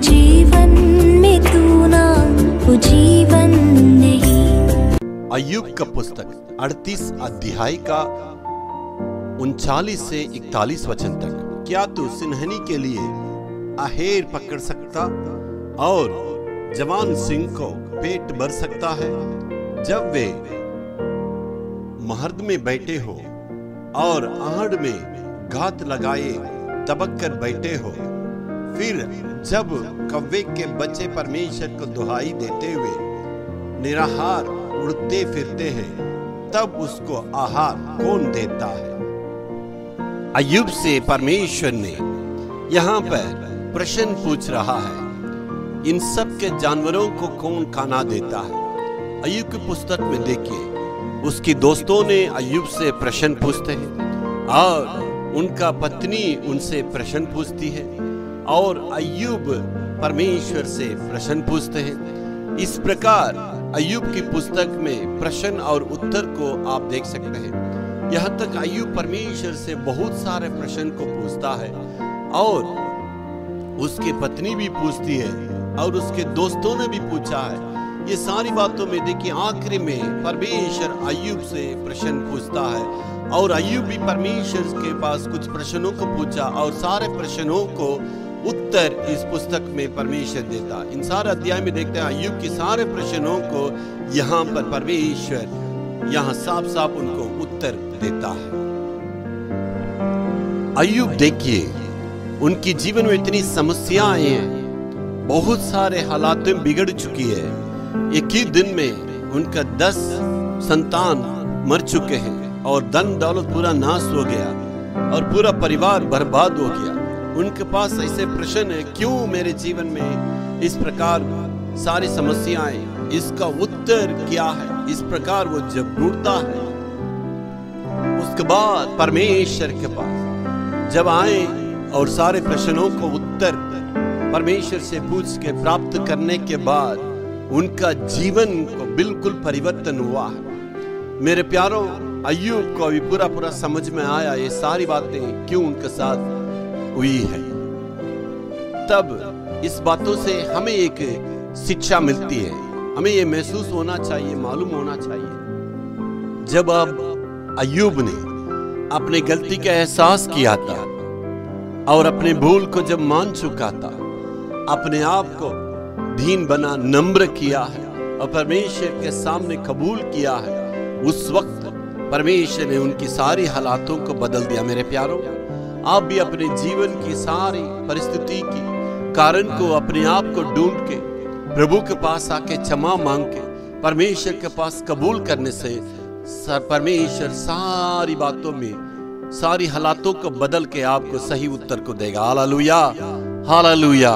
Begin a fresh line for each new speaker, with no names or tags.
जीवन में तू ना वो जीवन नहीं।
अय्यूब का पुस्तक 38 अध्याय का 39 से 41 वचन तक। क्या तू सिंहनी के लिए आहेर पकड़ सकता और जवान सिंह को पेट भर सकता है? जब वे महर्द में बैठे हो और आहड़ में घात लगाए दबक कर बैठे हो, फिर जब कव्वे के बच्चे परमेश्वर को दुहाई देते हुए निराहार उड़ते फिरते हैं, तब उसको आहार कौन देता है? अय्यूब से परमेश्वर ने यहाँ पर प्रश्न पूछ रहा है, इन सब के जानवरों को कौन खाना देता है? अय्यूब की पुस्तक में देखिए, उसकी दोस्तों ने अय्यूब से प्रश्न पूछते हैं और उनका पत्नी उनसे प्रश्न पूछती है और अय्यूब परमेश्वर से प्रश्न पूछते हैं। इस प्रकार अय्यूब की पुस्तक में प्रश्न और उत्तर को आप देख सकते हैं। यहाँ तक अय्यूब परमेश्वर से बहुत सारे प्रश्न को पूछता है और उसकी पत्नी भी पूछती है और उसके दोस्तों ने भी पूछा है। ये सारी बातों में देखिए, आखिरी में परमेश्वर अय्यूब से प्रश्न पूछता है और अय्यूब भी परमेश्वर के पास कुछ प्रश्नों को पूछा और सारे प्रश्नों को उत्तर इस पुस्तक में परमेश्वर देता। इन सारे अध्याय में देखते हैं अय्यूब के सारे प्रश्नों को यहाँ पर परमेश्वर यहाँ साफ साफ उनको उत्तर देता है। अय्यूब देखिए, उनकी जीवन में इतनी समस्याएं हैं, बहुत सारे हालातें बिगड़ चुकी है। एक ही दिन में उनका 10 संतान मर चुके हैं और धन दौलत पूरा नाश हो गया और पूरा परिवार बर्बाद हो गया। उनके पास ऐसे प्रश्न है, क्यों मेरे जीवन में इस प्रकार सारी समस्याएं, इसका उत्तर क्या है? इस प्रकार वो जब ढूंढता है, उसके बाद परमेश्वर के पास जब आए और सारे प्रश्नों को उत्तर परमेश्वर से पूछ के प्राप्त करने के बाद उनका जीवन को बिल्कुल परिवर्तन हुआ है। मेरे प्यारों, अय्यूब को अभी पूरा समझ में आया ये सारी बातें क्यों उनके साथ हुई है। तब इस बातों से हमें एक शिक्षा मिलती है, हमें ये महसूस होना चाहिए, मालूम होना चाहिए, जब अब अय्यूब ने अपनी गलती का एहसास किया था और अपने भूल को जब मान चुका था, अपने आप को दीन बना नम्र किया है और परमेश्वर के सामने कबूल किया है, उस वक्त परमेश्वर ने उनकी सारी हालातों को बदल दिया। मेरे प्यारों, आप भी अपने जीवन की सारी परिस्थिति की कारण को अपने आप को ढूंढ के प्रभु के पास आके क्षमा मांग के परमेश्वर के पास कबूल करने से परमेश्वर सारी बातों में सारी हालातों को बदल के आपको सही उत्तर को देगा। Hallelujah, hallelujah.